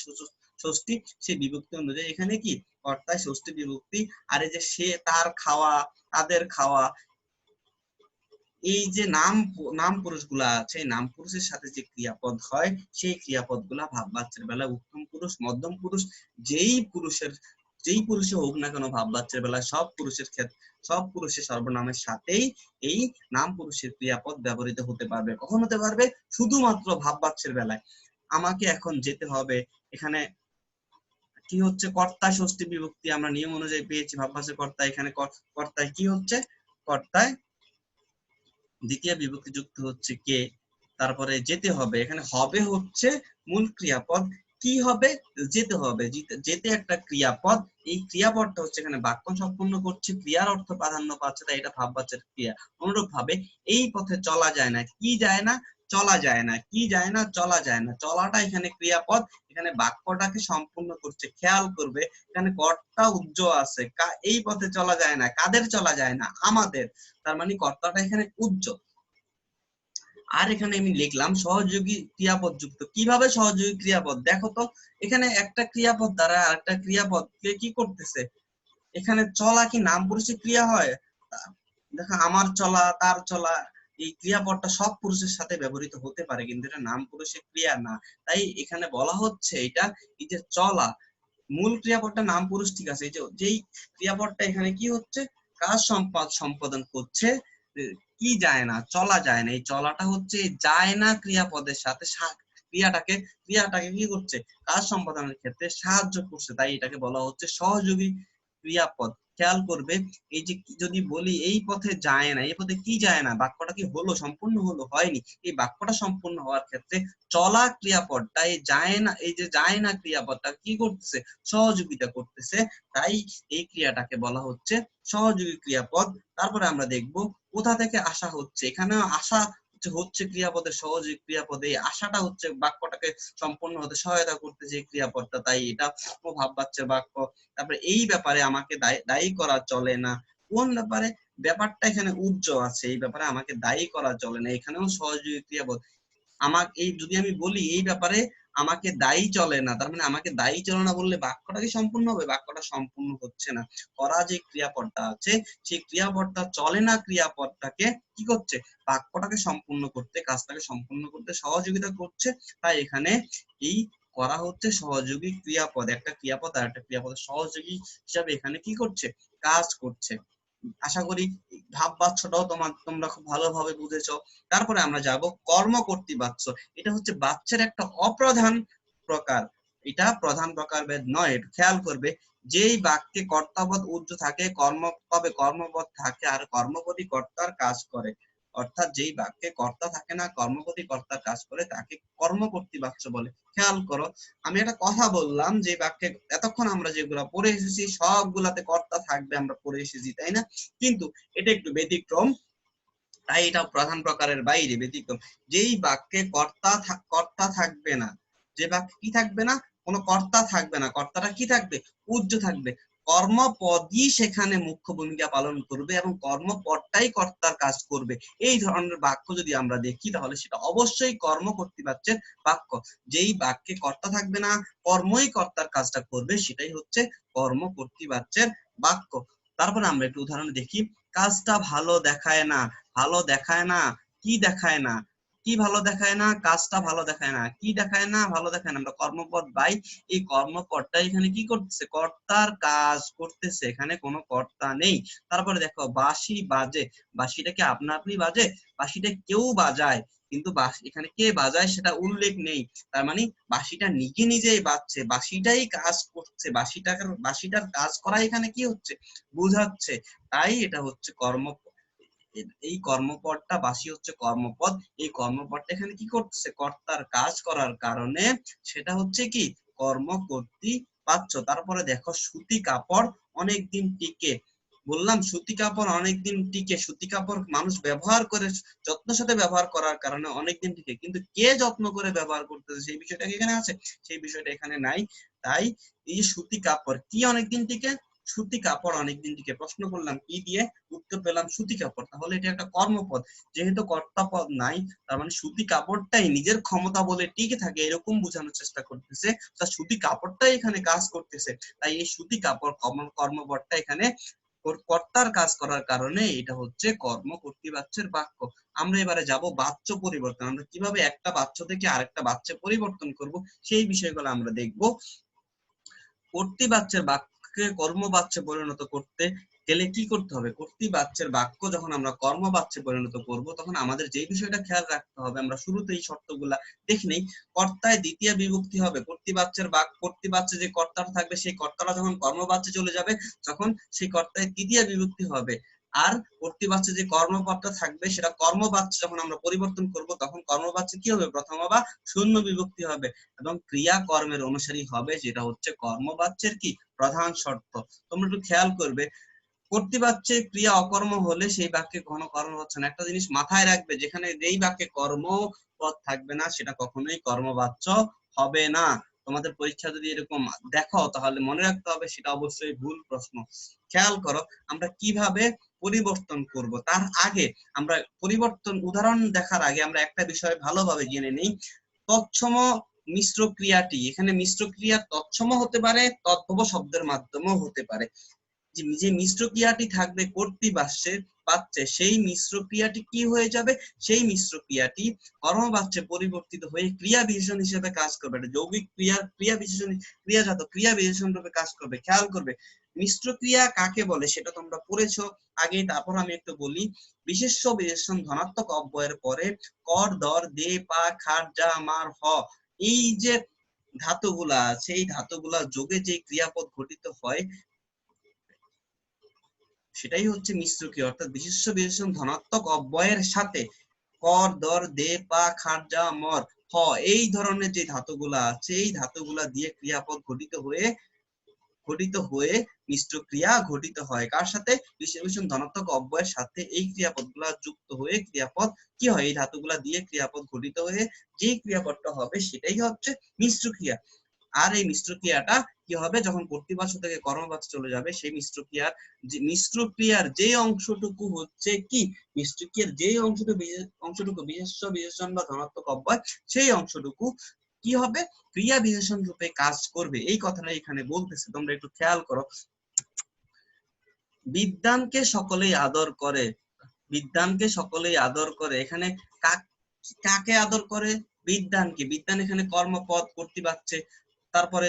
ষষ্ঠী, সেই বিভক্তি অনুযায়ী এখানে কি কর্তায় ষষ্ঠী বিভক্তি। আর এই যে সে, তার খাওয়া, তাদের খাওয়া, এই যে নাম পুরুষ গুলা আছে, নাম পুরুষের সাথে যে ক্রিয়াপদ হয় সেই ক্রিয়াপদ গুলা ভাববাচ্যের বেলায় উত্তম পুরুষ, মধ্যম পুরুষ, যেই পুরুষে হোক না কেন ভাববাচ্যের বেলায় সব পুরুষের সর্বনামের সাথেই এই নাম পুরুষের ক্রিয়াপদ ব্যবহৃত হতে পারবে। কখন হতে পারবে? শুধুমাত্র ভাববাচ্যের বেলায়। আমাকে এখন যেতে হবে, এখানে কি হচ্ছে? কর্তায় ষষ্ঠী বিভক্তি আমরা নিয়ম অনুযায়ী পেয়েছি। ভাববাচ্যের কর্তা, এখানে কর্তায় কি হচ্ছে? কর্তায় দ্বিতীয় বিভক্তি যুক্ত হচ্ছে কে। তারপরে যেতে হবে, এখানে হবে হচ্ছে মূল ক্রিয়াপদ। কি হবে? যেতে হবে। যেতে একটা ক্রিয়াপদ। এই ক্রিয়াপদটা হচ্ছে এখানে বাক্য সম্পূর্ণ করছে, ক্রিয়ার অর্থ প্রাধান্য পাচ্ছে, তাই এটা ভাববাচ্যের ক্রিয়া। অনুরূপ ভাবে এই পথে চলা যায় না। কি যায় না? চলা যায় না। কি যায় না? চলা যায় না। চলাটা এখানে ক্রিয়াপদ, এখানে বাক্যটাকে সম্পূর্ণ করছে। খেয়াল করবে এখানে কর্তা উজ্জ আছে। এই পথে চলা যায় না, কাদের চলা যায় না? আমাদের। তার মানে কর্তাটা এখানে উজ্জ। আর এখানে আমি লিখলাম সহযোগী ক্রিয়াপদ যুক্ত। কিভাবে সহযোগী ক্রিয়াপদ? দেখো তো, এখানে একটা ক্রিয়াপদ দ্বারা আরেকটা ক্রিয়াপদকে কি করতেছে? এখানে চলা কি নাম পুরুষের ক্রিয়া হয়? দেখো, আমার চলা, তার চলা, এই ক্রিয়াপদটা সব পুরুষের সাথে ব্যবহৃত হতে পারে, কিন্তু এটা নাম পুরুষের ক্রিয়া না। তাই এখানে বলা হচ্ছে এটা, এই যে চলা, মূল ক্রিয়াপদটা নাম পুরুষ, ঠিক আছে। এই যে যেই ক্রিয়াপদটা এখানে কি হচ্ছে? কাজ সম্পাদন করছে। কি যায় না? চলা যায় না। এই চলাটা হচ্ছে যায় না ক্রিয়াপদের সাথে ক্রিয়াটাকে কি করছে? কাজ সম্পাদনের ক্ষেত্রে সাহায্য করছে, তাই এটাকে বলা হচ্ছে সহযোগী ক্রিয়াপদ। খেয়াল করবে, এই যে যদি বলি এই পথে যায় না, এই পথে কি যায় না, বাক্যটা কি হলো? সম্পূর্ণ হলো? হয়নি। এই বাক্যটা সম্পূর্ণ হওয়ার ক্ষেত্রে চলা ক্রিয়াপদটা, এই যায় না, এই যে যায় না ক্রিয়াপদটা কি করতেছে? সহযোগিতা করতেছে। তাই এই ক্রিয়াটাকে বলা হচ্ছে সহযোগী ক্রিয়াপদ। তারপরে আমরা দেখব কোথা থেকে আসা হচ্ছে। এখানে আসা হচ্ছে ক্রিয়াপদের সহযোগী ক্রিয়াপদ। এই আশাটা হচ্ছে বাক্যটাকে সম্পূর্ণ হতে সহায়তা করতে যে ক্রিয়াপদটা, তাই এটা ভাববাচ্যের বাক্য। তারপরে এই ব্যাপারে আমাকে দায়ী করা চলে না। কোন ব্যাপারে? ব্যাপারটা এখানে উজ্জ আছে, এই ব্যাপারে আমাকে দায়ী করা চলে না, এখানেও সহযোগী ক্রিয়াপদ। আমাকে এই যদি আমি বলি এই ব্যাপারে আমাকে দায়ী চলে না, তার মানে আমাকে দায়ী চলে না বললে বাক্যটা কি সম্পূর্ণ হবে? বাক্যটা সম্পূর্ণ হচ্ছে না। করা যে ক্রিয়াপদটা আছে সেই ক্রিয়াপদটা চলে না ক্রিয়াপদটাকে কি করছে? বাক্যটাকে সম্পূর্ণ করতে, কাজটাকে সম্পূর্ণ করতে সহযোগিতা করছে। তাই এখানে এই করা হচ্ছে সহযোগী ক্রিয়াপদ। একটা ক্রিয়াপদ আর একটা ক্রিয়াপদের সহযোগী হিসাবে এখানে কি করছে? কাজ করছে। আশা করি ভাববাচ্যটাও তোমরা খুব ভালোভাবে বুঝেছো। তারপরে আমরা যাব কর্মকর্তী বাচ্য। এটা হচ্ছে বাচ্যের একটা অপ্রধান প্রকার। এটা প্রধান প্রকারভেদ নয়। একটু খেয়াল করবে, যেই বাক্যে কর্তাপদ উজ্জ থাকে, কর্মপদ থাকে আর কর্মপদই কর্তার কাজ করে। অর্থাৎ যেই বাক্যে কর্তা থাকে না, কর্মপদী কর্তার কাজ করে, তাকে কর্মকর্তী বাচ্য বলে। খেয়াল করো, আমি একটা কথা বললাম যে বাক্যে এতক্ষণ আমরা যেগুলা পড়ে এসেছি সবগুলাতে কর্তা থাকবে, আমরা পড়ে এসেছি, তাই না? কিন্তু এটা একটু ব্যতিক্রম, তাই এটা প্রধান প্রকারের বাইরে ব্যতিক্রম। যেই বাক্যে কর্তা থাকবে না, যে বাক্যে কি থাকবে না, কোনো কর্তা থাকবে না, কর্তাটা কি থাকবে, উজ্জ থাকবে, কর্মপদই সেখানে মুখ্য ভূমিকা পালন করবে এবং কর্মপদটাই কর্তার কাজ করবে। এই ধরনের বাক্য যদি আমরা দেখি তাহলে সেটা অবশ্যই কর্মকর্তৃবাচ্যের বাক্য। যেই বাক্যে কর্তা থাকবে না, কর্মই কর্তার কাজটা করবে, সেটাই হচ্ছে কর্মকর্তৃবাচ্যের বাক্য। তারপরে আমরা একটু উদাহরণ দেখি। কাজটা ভালো দেখায় না, ভালো দেখায় না, কি দেখায় না, কি ভালো দেখায় না, কাজটা ভালো দেখায় না, কি দেখায় না, ভালো দেখায় না, আমরা কর্মপদ বাই, এই কর্মপদটা এখানে কি করতেছে, কর্তার কাজ করতেছে, এখানে কোনো কর্তা নেই। তারপরে দেখো, বাঁশি বাজে, বাঁশিটা কি আপনা আপনি বাজে, বাঁশিটা কেউ বাজায়, কিন্তু এখানে কে বাজায় সেটা উল্লেখ নেই। তার মানে বাঁশিটা নিজে নিজেই বাজছে, বাঁশিটাই কাজ করছে, বাঁশিটার কাজ করা এখানে কি হচ্ছে, বুঝাচ্ছে। তাই এটা হচ্ছে এই কর্মপদটা, বাঁশি হচ্ছে কর্মপদ, এই কর্মপদটা এখানে কি করতেছে, কর্তার কাজ করার কারণে সেটা হচ্ছে কি কর্মকর্তৃ বাচ্য। তারপরে দেখো, সুতি কাপড় অনেকদিন টিকে, বললাম সুতি কাপড় অনেকদিন টিকে, সুতি কাপড় মানুষ ব্যবহার করে, যত্নের সাথে ব্যবহার করার কারণে অনেকদিন টিকে, কিন্তু কে যত্ন করে ব্যবহার করতেছে সেই বিষয়টা এখানে আছে, সেই বিষয়টা এখানে নাই। তাই এই সুতি কাপড় কি অনেকদিন টিকে, সুতি কাপড় অনেকদিন টিকে, প্রশ্ন করলাম কি দিয়ে, উত্তর পেলাম সুতি কাপড়, তাহলে এটা একটা কর্মপদ, যেহেতু কর্তা পদ নাই, তার মানে সুতি কাপড়টাই নিজের ক্ষমতা বলে টিকে থাকে এরকম বোঝানোর চেষ্টা করতেছে, তা সুতি কাপড়টাই এখানে কাজ করতেছে। তাই এই সুতি কাপড় কর্মপদটা এখানে কর্তার কাজ করার কারণে এটা হচ্ছে কর্মকর্তৃবাচ্যের বাক্য। আমরা এবারে যাব বাচ্য পরিবর্তন, আমরা কিভাবে একটা বাচ্য থেকে আরেকটা বাচ্চে পরিবর্তন করব সেই বিষয়গুলো আমরা দেখব। কর্তৃবাচ্যের বাক্যকে কর্মবাচ্যে পরিণত করতে গেলে কি করতে হবে, কর্তৃবাচ্যের বাক্য যখন আমরা কর্মবাচ্যে পরিণত করব তখন আমাদের যে বিষয়টা খেয়াল রাখতে হবে, আমরা শুরুতেই শর্তগুলা দেখে নেই। কর্তায় দ্বিতীয় বিভক্তি হবে, কর্তৃবাচ্যের কর্তৃবাচ্যে যে কর্তাটা থাকবে সেই কর্তাটা যখন কর্মবাচ্যে চলে যাবে তখন সেই কর্তায় তৃতীয় বিভক্তি হবে। আর কর্তৃবাচ্যে যে কর্মপদটা থাকবে সেটা কর্মবাচ্য যখন আমরা পরিবর্তন করব তখন কর্মবাচ্যে কি হবে, প্রথম বা শূন্য বিভক্তি হবে এবং ক্রিয়া কর্মের অনুসারী হবে, যেটা হচ্ছে কর্মবাচ্যের কি প্রধান শর্ত। তোমরা একটু খেয়াল করবে, কর্তৃবাচ্যে ক্রিয়া অকর্ম হলে সেই বাক্যে কোনো কর্ম হচ্ছে না। একটা জিনিস মাথায় রাখবে, যেখানে যেই বাক্যে কর্ম পদ থাকবে না সেটা কখনোই কর্মবাচ্য হবে না। তোমাদের পরীক্ষা যদি এরকম দেখো তাহলে মনে রাখতে হবে সেটা অবশ্যই ভুল প্রশ্ন। খেয়াল করো, আমরা কিভাবে পরিবর্তন করব, তার আগে আমরা পরিবর্তন উদাহরণ দেখার আগে আমরা একটা বিষয় ভালোভাবে জেনে নেই। তৎসম মিশ্র ক্রিয়াটি, এখানে মিশ্র ক্রিয়া তৎসম হতে পারে, তদ্ভব শব্দের মাধ্যমেও হতে পারে। যে মিশ্র ক্রিয়াটি থাকবে কর্তৃবাচ্যে বাচ্চে, সেই মিশ্র ক্রিয়াটি কি হয়ে যাবে, সেই মিশ্র ক্রিয়াটি কর্মবাচ্যে পরিবর্তিত হয়ে ক্রিয়া বিশেষণ হিসেবে কাজ করবে, এটা যৌগিক ক্রিয়া বিশেষণ, ক্রিয়াজাত ক্রিয়া বিশেষণ রূপে কাজ করবে। খেয়াল করবে মিশ্র ক্রিয়া কাকে বলে সেটা তোমরা পড়েছো আগে, তারপর আমি একটু বলি। বিশেষ্য বিশেষণ ধনাত্মক অব্যয়ের পরে কর, দর, দে, পা, খাট, যা, মার, হ, এই যে ধাতুগুলা আছে, এই ধাতুগুলা যোগে যে ক্রিয়াপদ গঠিত হয় সেটাই হচ্ছে মিশ্র ক্রিয়া। অর্থাৎ বিশেষ্য বিশেষণ ধনাত্মক অব্যয়ের সাথে কর, দর, দে, পা, খাট, যা, মর, হ, এই ধরনের যে ধাতুগুলা আছে এই ধাতুগুলা দিয়ে ক্রিয়াপদ গঠিত হয়ে মিশ্র ক্রিয়া ঘটিত হয়। কার সাথে, বিশেষ্য বিশেষণ ধনাত্মক অব্যয়ের সাথে এই ক্রিয়াপদগুলা যুক্ত হয়ে ক্রিয়াপদ কি হয়, এই ধাতুগুলা দিয়ে ক্রিয়াপদ গঠিত হয়ে যে ক্রিয়াপদটা হবে সেটাই হচ্ছে মিশ্র ক্রিয়া। আর এই মিশ্র ক্রিয়াটা কি হবে, যখন কর্তৃবাচ্য থেকে কর্মবাচ্যে চলে যাবে সেই মিশ্র ক্রিয়ার যে অংশটুকু হচ্ছে কি, মিশ্র ক্রিয়ার যে অংশটুকু বিশেষ্য বিশেষণ বা ধনাত্মক অব্যয়, সেই অংশটুকু কি হবে, ক্রিয়া বিশেষণ রূপে কাজ করবে। এই কথাটা এখানে বলতেছে, তোমরা একটু খেয়াল করো। বিদ্বানকে সকলেই আদর করে, বিদ্বানকে সকলেই আদর করে, এখানে কাকে আদর করে, বিদ্বানকে, বিদ্বান এখানে কর্মপদ কর্তৃবাচ্যে। তারপরে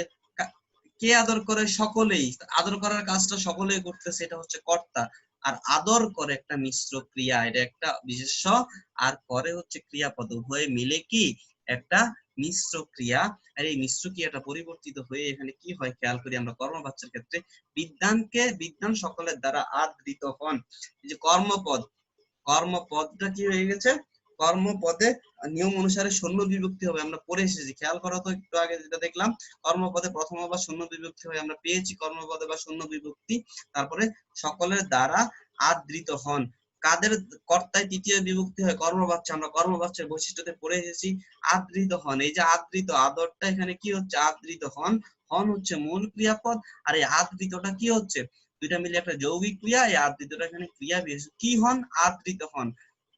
কে আদর করে, সকলেই, আদর করার কাজটা সকলেই করতেছে, এটা হচ্ছে কর্তা। আর আদর করে একটা মিশ্র ক্রিয়া, এটা একটা বিশেষ্য, আর করে হচ্ছে ক্রিয়াপদ, উভয়ে মিলে কি একটা মিশ্র ক্রিয়া। আর এই মিশ্র ক্রিয়াটা পরিবর্তিত হয়ে এখানে কি হয় খেয়াল করি আমরা কর্মবাচ্যের ক্ষেত্রে, বিদ্বান সকলের দ্বারা আদৃত হন, এই যে কর্মপদ, কর্মপদটা কি হয়ে গেছে, কর্মপদে নিয়ম অনুসারে শূন্য বিভক্তি হবে, আমরা পড়ে এসেছি, খেয়াল করো তো একটু আগে যেটা দেখলাম, কর্মপদে প্রথম বা শূন্য বিভক্তি হয়, আমরা পেয়েছি কর্মপদে বা শূন্য বিভক্তি। তারপরে সকলের দ্বারা আদৃত হন, কাদের কর্তায় তৃতীয় বিভক্তি হয়, কর্মবাচ্য, আমরা কর্মবাচ্যের বৈশিষ্ট্যতে পড়ে এসেছি। আদৃত হন, এই যে আদৃত, আদরটা এখানে কি হচ্ছে, আদৃত হন, হন হচ্ছে মূল ক্রিয়াপদ, আর এই আদৃতটা কি হচ্ছে, দুইটা মিলে একটা যৌগিক ক্রিয়া, এই আদৃতটা এখানে ক্রিয়া বিশেষণ, কি হন, আদৃত হন,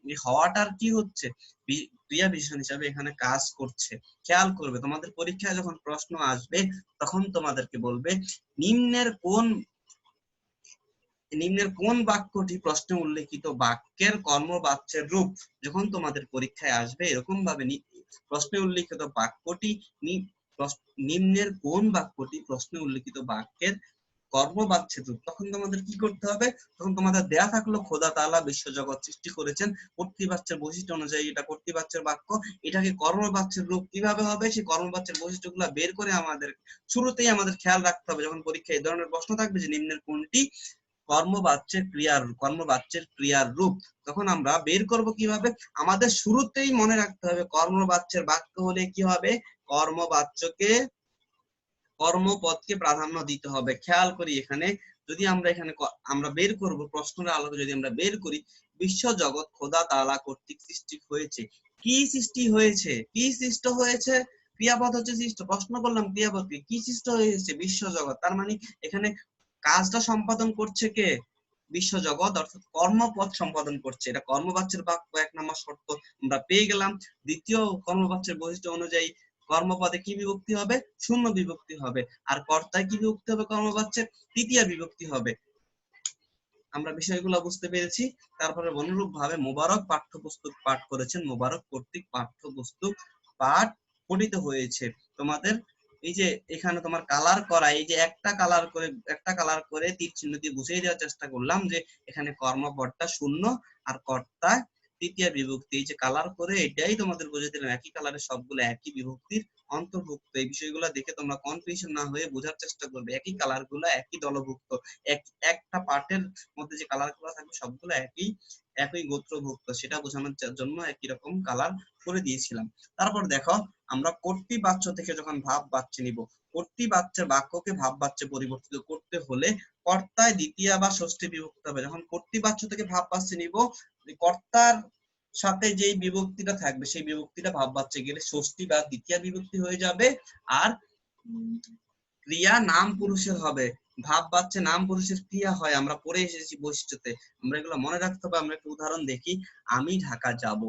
এই হওয়াটার কি হচ্ছে, ক্রিয়া বিশেষণ হিসাবে এখানে কাজ করছে। খেয়াল করবে তোমাদের পরীক্ষায় যখন প্রশ্ন আসবে তখন তোমাদেরকে বলবে নিম্নের কোন বাক্যটি প্রশ্নে উল্লেখিত বাক্যের কর্মবাচ্যের রূপ। যখন তোমাদের পরীক্ষায় আসবে এরকম ভাবে প্রশ্নে উল্লেখিত বাক্যটি, নিম্নের কোন বাক্যটি প্রশ্নে উল্লেখিত বাক্যের কর্মবাচ্যের রূপ, তখন তোমাদের কি করতে হবে, তখন তোমাদের দেয়া থাকলো খোদা তাআলা বিশ্বজগৎ সৃষ্টি করেছেন, কর্তৃবাচ্যের বৈশিষ্ট্য অনুযায়ী এটা কর্তৃবাচ্যের বাক্য, এটাকে কর্মবাচ্যের রূপ কিভাবে হবে, সেই কর্মবাচ্যের বৈশিষ্ট্যগুলো বের করে আমাদের শুরুতেই আমাদের খেয়াল রাখতে হবে, যখন পরীক্ষায় এই ধরনের প্রশ্ন থাকবে যে নিম্নের কোনটি কর্মবাচ্যের ক্রিয়ার রূপ, তখন আমরা বের করব কিভাবে, আমাদের শুরুতেই মনে রাখতে হবে কর্মবাচ্যের বাক্য হলে কি হবে, কর্মপদকে প্রাধান্য দিতে হবে। খেয়াল করি এখানে, যদি আমরা বের করব, প্রশ্নের আলোকে যদি আমরা বের করি, বিশ্ব জগৎ খোদা তাআলা কর্তৃক সৃষ্টি হয়েছে, কি সৃষ্টি হয়েছে, কি সৃষ্ট হয়েছে, ক্রিয়াপদ হচ্ছে সৃষ্ট, প্রশ্ন করলাম ক্রিয়াপদকে, কি সৃষ্ট হয়েছে, বিশ্ব জগৎ, তার মানে এখানে কাজটা সম্পাদন করছে কে, বিশ্বজগৎ, অর্থাৎ কর্মপদ সম্পাদন করছে, এটা কর্মবাচ্যের বাক্য, এক নম্বর শর্ত আমরা পেয়ে গেলাম। দ্বিতীয় কর্মবাচ্যের বৈশিষ্ট্য অনুযায়ী কর্মপদে কি বিভক্তি হবে, শূন্য বিভক্তি হবে, আর কর্তায় কি বিভক্তি হবে, কর্মবাচ্যের তৃতীয় বিভক্তি হবে। আমরা বিষয়গুলো বুঝতে পেরেছি। তারপরে অনুরূপ ভাবে মোবারক পাঠ্যপুস্তক পাঠ করেছেন, মোবারক কর্তৃক পাঠ্যপুস্তক পাঠ পঠিত হয়েছে। তোমাদের এই যে এখানে তোমার কালার করা, এই যে একটা কালার করে তীর চিহ্ন দিয়ে বুঝিয়ে দেওয়ার চেষ্টা করলাম যে এখানে কর্মপদটা শূন্য আর কর্তা তৃতীয় বিভক্তি, এই যে কালার করে এটাই তোমাদের বুঝিয়ে দিলাম, একই কালারের সবগুলো একই বিভক্তির অন্তর্ভুক্ত। এই বিষয়গুলো দেখে তোমরা কনফিউশন না হয়ে বোঝার চেষ্টা করবে, একই কালার গুলো একই দলভুক্ত, একটা পার্টের মধ্যে যে কালার গুলো থাকবে সবগুলো একই গোত্রভুক্ত, সেটা বোঝানোর জন্য একই রকম কালার করে দিয়েছিলাম। তারপর দেখো, আমরা কর্তৃবাচ্য থেকে যখন ভাব বাচ্চে নিব, কর্তৃবাচ্যের বাক্যকে ভাব বাচ্চে পরিবর্তিত করতে হলে কর্তায় দ্বিতীয় বা ষষ্ঠী বিভক্তি হবে। যখন কর্তৃবাচ্য থেকে ভাব বাচ্চে নিব, কর্তার সাথে যেই বিভক্তিটা থাকবে সেই বিভক্তিটা ভাব বাচ্চে গেলে ষষ্ঠী বা দ্বিতীয় বিভক্তি হয়ে যাবে, আর ক্রিয়া নাম পুরুষের হবে, ভাব বাচ্চে নাম পুরুষের ক্রিয়া হয়, আমরা পড়ে এসেছি বৈশিষ্ট্যতে, আমরা এগুলো মনে রাখতে হবে। আমরা একটা উদাহরণ দেখি, আমি ঢাকা যাব,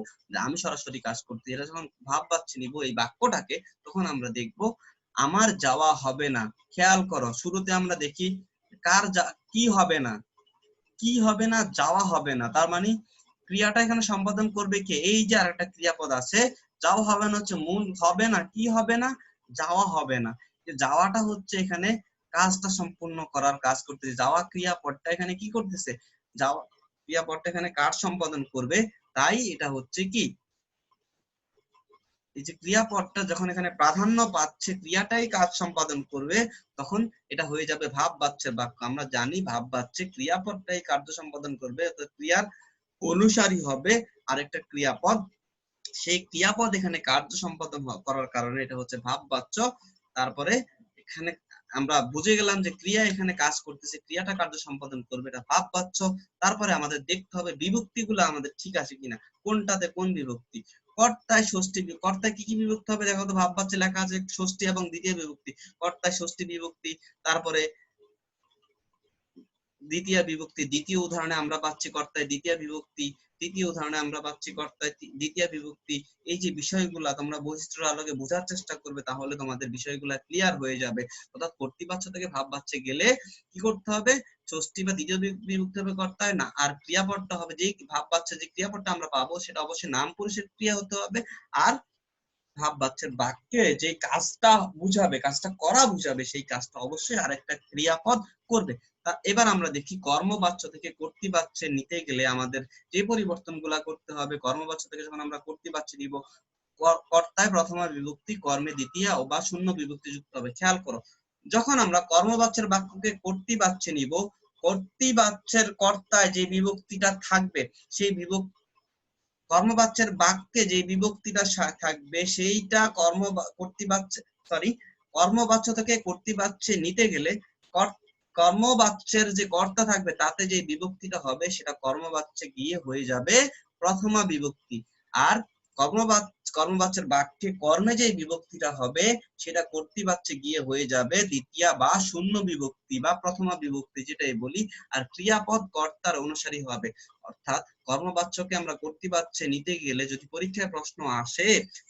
আমি সরাসরি কাজ করতে, এটা যখন ভাব বাচ্চে নিব এই বাক্যটাকে, তখন আমরা দেখব আমার যাওয়া হবে না। খেয়াল করো, শুরুতে আমরা দেখি কি হবে না, কি হবে না, যাওয়া হবে না, তার মানে ক্রিয়াটা এখানে সম্পাদন করবে কে, এই যে আরেকটা ক্রিয়াপদ আছে, যাওয়া হবে না হচ্ছে মূল, হবে না, কি হবে না, যাওয়া হবে না, যাওয়াটা হচ্ছে এখানে কাজটা সম্পূর্ণ করার কাজ করতেছে, যাওয়া ক্রিয়াপদটা এখানে কি করতেছে, যাওয়া ক্রিয়াপদটা এখানে কাজ সম্পাদন করবে, তাই এটা হচ্ছে কি, এই যে ক্রিয়াপদটা যখন এখানে প্রাধান্য পাচ্ছে, ক্রিয়াটাই কাজ সম্পাদন করবে, তখন এটা হয়ে যাবে ভাব বাচ্চের বাক্য। আমরা জানি ভাব বাচ্চে ক্রিয়াপদটাই কার্য সম্পাদন করবে, অর্থাৎ ক্রিয়ার অনুসারী হবে আরেকটা ক্রিয়াপদ, সেই ক্রিয়াপদ এখানে কার্য সম্পাদন করার কারণে এটা হচ্ছে ভাব বাচ্য। তারপরে এখানে আমরা বুঝে গেলাম যে ক্রিয়া এখানে কাজ করতেছে, ক্রিয়াটা কার্য সম্পাদন করবে, এটা ভাব বাচ্য। তারপরে আমাদের দেখতে হবে বিভক্তিগুলো আমাদের ঠিক আছে কিনা, কোনটাতে কোন বিভক্তি, কর্তায় ষষ্ঠী, কর্তায় কি কি বিভক্তি হবে দেখো তো, ভাব বাচ্চে লেখা আছে ষষ্ঠী এবং দ্বিতীয় বিভক্তি, কর্তায় ষষ্ঠী বিভক্তি। তারপরে দ্বিতীয় বিভক্তি, দ্বিতীয় উদাহরণে আমরা পাচ্ছি কর্তায় দ্বিতীয় বিভক্তি, তৃতীয় উদাহরণে আমরা পাচ্ছি কর্তায় দ্বিতীয় বিভক্তি। এই যে বিষয়গুলা তোমরা বৈশিষ্ট্যের আলোকে বোঝার চেষ্টা করবে, তাহলে তোমাদের বিষয়গুলা ক্লিয়ার হয়ে যাবে। অর্থাৎ কর্তৃবাচ্য থেকে ভাব বাচ্চে গেলে কি করতে হবে, ষষ্ঠী বা দ্বিতীয় বিভক্তি হবে কর্তায় না, আর ক্রিয়াপদটা হবে, যেই ভাব বাচ্চে যে ক্রিয়াপদটা আমরা পাবো সেটা অবশ্যই নাম পুরুষের ক্রিয়া হতে হবে, আর ভাব বাচ্চের বাক্যে যে কাজটা বুঝাবে, কাজটা করা বুঝাবে, সেই কাজটা অবশ্যই আরেকটা ক্রিয়াপদ করবে। এবার আমরা দেখি কর্মবাচ্য থেকে কর্তৃবাচ্যে নিতে গেলে আমাদের যে পরিবর্তনগুলা করতে হবে, কর্মবাচ্য থেকে যখন আমরা কর্তৃবাচ্য নিব, কর্তায় প্রথমা বিভক্তি, কর্মে দ্বিতীয় বা শূন্য বিভক্তি যুক্ত হবে। খেয়াল করো, যখন আমরা কর্মবাচ্যের বাক্যকে কর্তৃবাচ্যে নিব, কর্তৃবাচ্যের কর্তায় যে বিভক্তিটা থাকবে সেই কর্মবাচ্যের বাক্যে যে বিভক্তিটা থাকবে সেইটা কর্মবাচ্য থেকে কর্তৃবাচ্যে নিতে গেলে কর্মবাচ্যের যে কর্তা থাকবে তাতে যে বিভক্তিটা হবে সেটা কর্মবাচ্যে গিয়ে হয়ে যাবে প্রথমা বিভক্তি। আর কর্মবাচ্যের বাক্যে কর্মে যে বিভক্তিটা হবে সেটা কর্তৃবাচ্যে গিয়ে হয়ে যাবে দ্বিতীয়া বা শূন্য বিভক্তি বা প্রথমা বিভক্তি যেটাই বলি। আর ক্রিয়াপদ কর্তার অনুসারী হবে, অর্থাৎ কর্মবাচ্যকে আমরা কর্তৃবাচ্যে নিতে গেলে যদি পরীক্ষায় প্রশ্ন আসে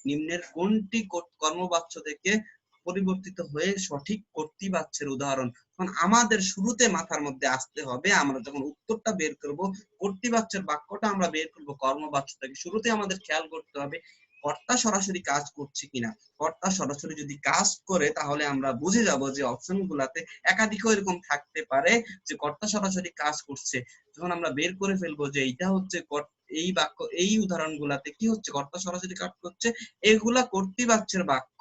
নিম্নের কোনটি কর্মবাচ্য থেকে পরিবর্তিত হয়ে সঠিক কর্তৃবাচ্যের উদাহরণ, তখন আমাদের শুরুতে মাথার মধ্যে আসতে হবে, আমরা যখন উত্তরটা বের করব কর্তৃবাচ্যের বাক্যটা আমরা বের করব কর্মবাচ্য থেকে, শুরুতে আমাদের খেয়াল করতে হবে কর্তা সরাসরি কাজ করছে কিনা। কর্তা সরাসরি যদি কাজ করে তাহলে আমরা বুঝে যাব যে অপশন গুলাতে একাধিকও এরকম থাকতে পারে যে কর্তা সরাসরি কাজ করছে। যখন আমরা বের করে ফেলবো যে এইটা হচ্ছে এই বাক্য, এই উদাহরণ গুলাতে কি হচ্ছে কর্তা সরাসরি কাজ করছে, এগুলা কর্তৃবাচ্যের বাক্য,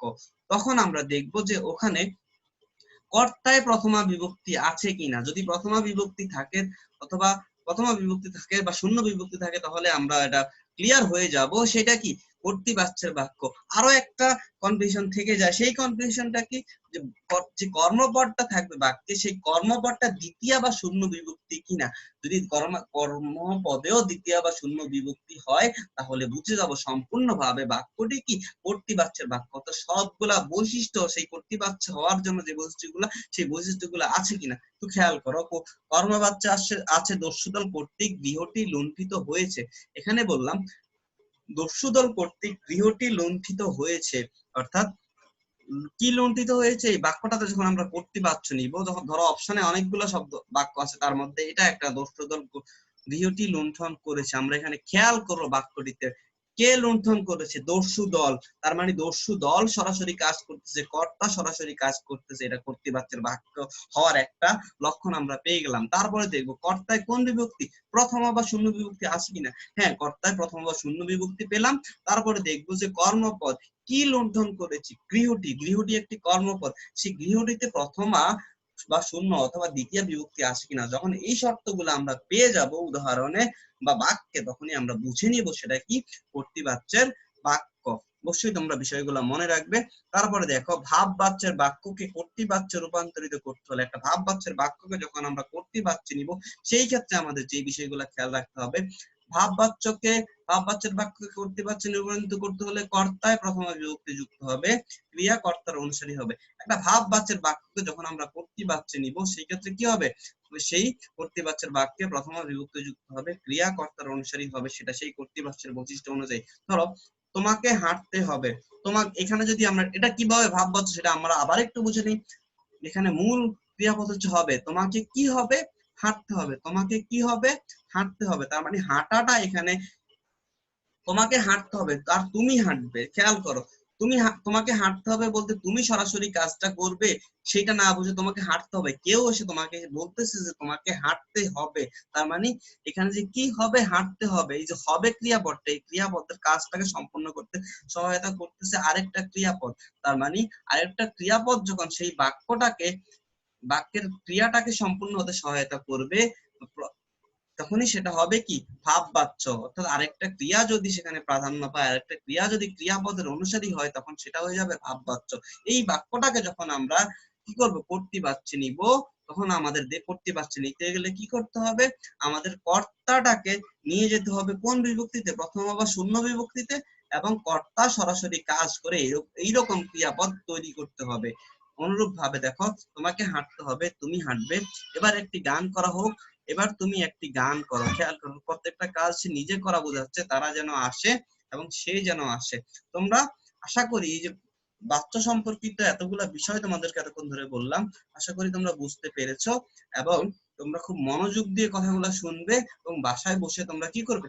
তখন আমরা দেখব যে ওখানে কর্তায় প্রথমা বিভক্তি আছে কিনা। যদি প্রথমা বিভক্তি থাকে অথবা প্রথমা বিভক্তি থাকে বা শূন্য বিভক্তি থাকে তাহলে আমরা এটা ক্লিয়ার হয়ে যাব সেটা কি কর্তৃবাচ্যের বাক্য। আরো একটা কনফিউশন থেকে যায়, সেই কনফিউশনটা কি যে কর্মপদটা থাকবে বাক্যে সেই কর্মপদটা দ্বিতীয়া বা শূন্য বিভক্তি কিনা। যদি কর্মপদেও দ্বিতীয়া বা শূন্য বিভক্তি হয় তাহলে বুঝে যাব সম্পূর্ণভাবে বাক্যটি কি কর্তৃবাচ্যের বাক্য। তো সবগুলা বৈশিষ্ট্য সেই কর্তৃবাচ্য হওয়ার জন্য যে বৈশিষ্ট্যগুলা সেই বৈশিষ্ট্যগুলো আছে কিনা একটু খেয়াল করো। কর্মবাচ্য আছে দস্যুদল কর্তৃক গৃহটি লুণ্ঠিত হয়েছে। এখানে বললাম দস্যুদল কর্তৃক গৃহটি লুণ্ঠিত হয়েছে, অর্থাৎ কি লুণ্ঠিত হয়েছে এই বাক্যটাতে যখন আমরা কর্তৃবাচ্য নিব, যখন ধরো অপশনে অনেকগুলো শব্দ বাক্য আছে তার মধ্যে এটা একটা দস্যুদল গৃহটি লুণ্ঠন করেছে, আমরা এখানে খেয়াল করবো বাক্যটিতে কে লুণ্ঠন করেছে, দস্যু দল। তার মানে দস্যু দল সরাসরি কাজ করতেছে, কর্তা সরাসরি কাজ করতেছে, এটা কর্তৃবাচ্যের বাক্য হওয়ার একটা লক্ষণ আমরা পেয়ে গেলাম। তারপরে দেখবো কর্তায় কোন বিভক্তি, প্রথমা বা শূন্য বিভক্তি আছে কিনা। হ্যাঁ, কর্তায় প্রথমা বা শূন্য বিভক্তি পেলাম। তারপরে দেখবো যে কর্মপদ কি লুণ্ঠন করেছি, গৃহটি। গৃহটি একটি কর্মপদ, সেই গৃহটিতে প্রথমা বা শূন্য অথবা দ্বিতীয় বিভক্তি আসে কিনা। যখন এই শর্তগুলো আমরা পেয়ে যাব উদাহরণে বা বাক্যে তখনই আমরা বুঝে নিব সেটা কি কর্তৃবাচ্যের বাক্য। অবশ্যই তোমরা বিষয়গুলো মনে রাখবে। তারপরে দেখো ভাব বাচ্যের বাক্যকে কর্তৃবাচ্যে রূপান্তরিত করতে হলে, একটা ভাব বাচ্যের বাক্যকে যখন আমরা কর্তৃবাচ্যে নিব সেই ক্ষেত্রে আমাদের যে বিষয়গুলো খেয়াল রাখতে হবে, ভাব বাচ্যের বাক্যকে কর্তৃবাচ্যে রূপান্তরিত করতে হলে কর্তায় প্রথমা বিভক্তি যুক্ত হবে, ক্রিয়া কর্তার অনুসারী হবে। একটা ভাব বাচ্যের বাক্যকে যখন আমরা কর্তৃবাচ্যে নিব সেই ক্ষেত্রে কি হবে, সেই কর্তৃবাচ্যের বাক্যে প্রথমা বিভক্তি যুক্ত হবে, ক্রিয়া কর্তার অনুসারী হবে, সেটা সেই কর্তৃবাচ্যের বৈশিষ্ট্য অনুযায়ী। ধরো তোমাকে হাঁটতে হবে, তোমাকে, এখানে যদি আমরা এটা কিভাবে ভাব বাচ্য সেটা আমরা আবার একটু বুঝে নিই। এখানে মূল ক্রিয়াপদ হচ্ছে হবে, তোমাকে কি হবে, হাঁটতে হবে, তোমাকে কি হবে, হাঁটতে হবে। তার মানে হাঁটাটা এখানে তোমাকে হাঁটতে হবে আর তুমি হাঁটবে। খেয়াল করো, তোমাকে হাঁটতে হবে বলতে তুমি সরাসরি কাজটা করবে সেটা না বুঝে তোমাকে হাঁটতে হবে, কেউ এসে তোমাকে বলতেছে যে তোমাকে হাঁটতে হবে। তার মানে এখানে যে কি হবে, হাঁটতে হবে, এই যে হবে ক্রিয়াপদটা, এই ক্রিয়াপদের কাজটাকে সম্পন্ন করতে সহায়তা করতেছে আরেকটা ক্রিয়াপদ। তার মানে আরেকটা ক্রিয়াপদ যখন সেই বাক্যের ক্রিয়াটাকে সম্পূর্ণ হতে সহায়তা করবে তখনই সেটা হবে কি ভাব বাচ্য। অর্থাৎ আরেকটা ক্রিয়া যদি সেখানে প্রাধান্য পায়, আরেকটা ক্রিয়া যদি ক্রিয়াপদের অনুসারী হয় তখন সেটা হয়ে যাবে ভাব বাচ্য। এই বাক্যটাকে যখন আমরা কি করব কর্তৃবাচ্যে নিব, তখন আমাদের কর্তৃবাচ্যে নিতে গেলে কি করতে হবে, আমাদের কর্তাটাকে নিয়ে যেতে হবে কোন বিভক্তিতে, প্রথম বা শূন্য বিভক্তিতে, এবং কর্তা সরাসরি কাজ করে এইরকম ক্রিয়াপদ তৈরি করতে হবে। অনুরূপ ভাবে দেখো তোমাকে হাঁটতে হবে, তুমি হাঁটবে। এবার একটি গান করা হোক, এবার তুমি একটি গান করো। খেয়াল করো প্রত্যেকটা কাজ সে নিজে করা বোঝাচ্ছে, তারা যেন আসে এবং সে যেন আসে। তোমরা আশা করি এই যে বাচ্য সম্পর্কিত এতগুলা বিষয় তোমাদেরকে এতক্ষণ ধরে বললাম, আশা করি তোমরা বুঝতে পেরেছো এবং তোমরা খুব মনোযোগ দিয়ে কথাগুলো শুনবে এবং বাসায় বসে তোমরা কি করবে,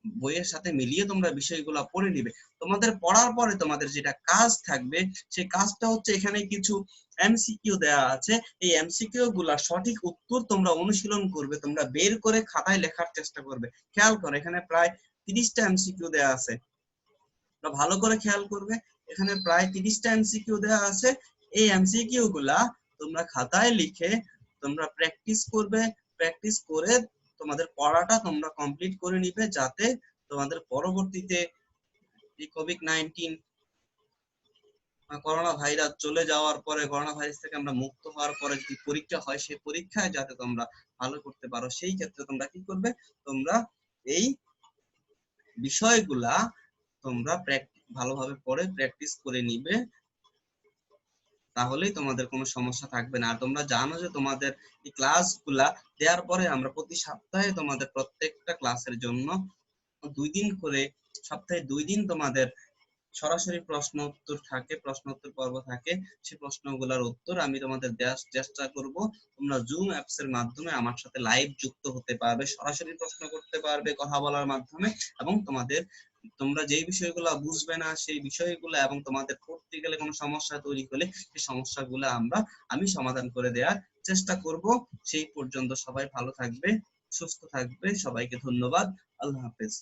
বইয়ের সাথে মিলিয়ে তোমরা বিষয়গুলো পড়ে নিবে। তোমাদের পড়ার পরে তোমাদের যেটা কাজ থাকবে সেই কাজটা হচ্ছে এখানে কিছু এমসিকিউ দেওয়া আছে, এই এমসিকিউ গুলা সঠিক উত্তর তোমরা অনুশীলন করবে, তোমরা বের করে খাতায় লেখার চেষ্টা করবে। খেয়াল করো এখানে প্রায় 30টা এমসিকিউ দেওয়া আছে, ভালো করে খেয়াল করবে, এখানে প্রায় 30টা এমসিকিউ দেওয়া আছে। এই এমসিকিউ গুলা তোমরা খাতায় লিখে তোমরা প্র্যাকটিস করবে, প্র্যাকটিস করে তোমাদের পড়াটা তোমরা কমপ্লিট করে নিবে, যাতে তোমাদের পরবর্তীতে এই কোভিড-19 করোনা ভাইরাস চলে যাওয়ার পরে, করোনা ভাইরাস থেকে আমরা মুক্ত হওয়ার পরে যদি পরীক্ষা হয়, সেই পরীক্ষায় যাতে তোমরা ভালো করতে পারো, সেই ক্ষেত্রে তোমরা কি করবে, তোমরা এই বিষয়গুলা তোমরা ভালোভাবে পড়ে প্র্যাকটিস করে নিবে, তাহলেই তোমাদের কোনো সমস্যা থাকবে না। আর তোমরা জানো যে তোমাদের এই ক্লাসগুলা দেওয়ার পরে আমরা প্রতি সপ্তাহে তোমাদের প্রত্যেকটা ক্লাসের জন্য 2 দিন করে, সপ্তাহে 2 দিন তোমাদের সরাসরি প্রশ্ন উত্তর থাকে, প্রশ্ন উত্তর পর্ব থাকে। সেই প্রশ্নগুলোর উত্তর আমি তোমাদের দেওয়ার চেষ্টা করব। তোমরা জুম অ্যাপস এর মাধ্যমে আমার সাথে লাইভ যুক্ত হতে পারবে, সরাসরি প্রশ্ন করতে পারবে কথা বলার মাধ্যমে, এবং তোমরা যেই বিষয়গুলো বুঝবে না সেই বিষয়গুলো, এবং তোমাদের পড়তে গেলে কোনো সমস্যা তৈরি হলে সেই সমস্যাগুলো আমি সমাধান করে দেওয়ার চেষ্টা করব। সেই পর্যন্ত সবাই ভালো থাকবে, সুস্থ থাকবে। সবাইকে ধন্যবাদ। আল্লাহ হাফেজ।